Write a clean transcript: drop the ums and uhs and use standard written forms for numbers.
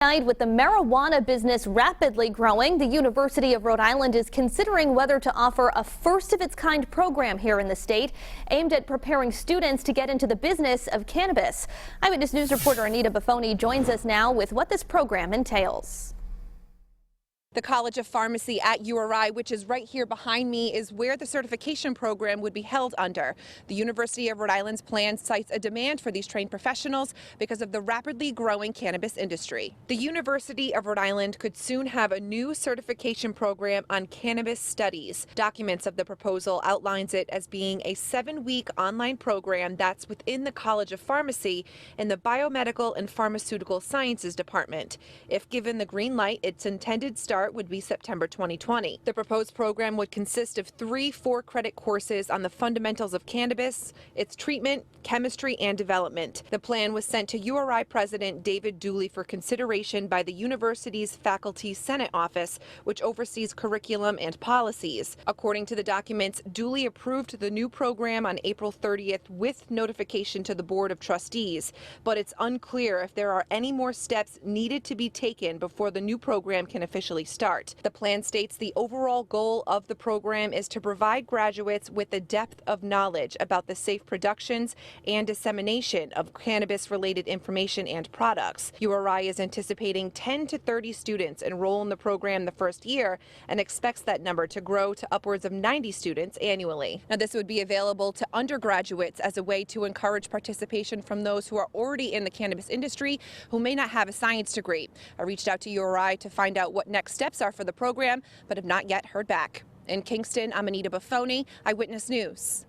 With the marijuana business rapidly growing, the University of Rhode Island is considering whether to offer a first-of-its-kind program here in the state aimed at preparing students to get into the business of cannabis. Eyewitness News reporter Anita Buffoni joins us now with what this program entails. The College of Pharmacy at URI, which is right here behind me, is where the certification program would be held under. The University of Rhode Island's plan cites a demand for these trained professionals because of the rapidly growing cannabis industry. The University of Rhode Island could soon have a new certification program on cannabis studies. Documents of the proposal outlines it as being a 7-week online program that's within the College of Pharmacy in the Biomedical and Pharmaceutical Sciences Department. If given the green light, its intended start would be September 2020. The proposed program would consist of 3 4-credit courses on the fundamentals of cannabis, its treatment, chemistry, and development. The plan was sent to URI President David Dooley for consideration by the university's Faculty Senate Office, which oversees curriculum and policies. According to the documents, Dooley approved the new program on April 30th with notification to the Board of Trustees, but it's unclear if there are any more steps needed to be taken before the new program can officially start. The plan states the overall goal of the program is to provide graduates with a depth of knowledge about the safe productions and dissemination of cannabis-related information and products. URI is anticipating 10 to 30 students enroll in the program the first year and expects that number to grow to upwards of 90 students annually. Now, this would be available to undergraduates as a way to encourage participation from those who are already in the cannabis industry who may not have a science degree. I reached out to URI to find out what next steps are for the program, but have not yet heard back. In Kingston, I'm Anita Buffoni, Eyewitness News.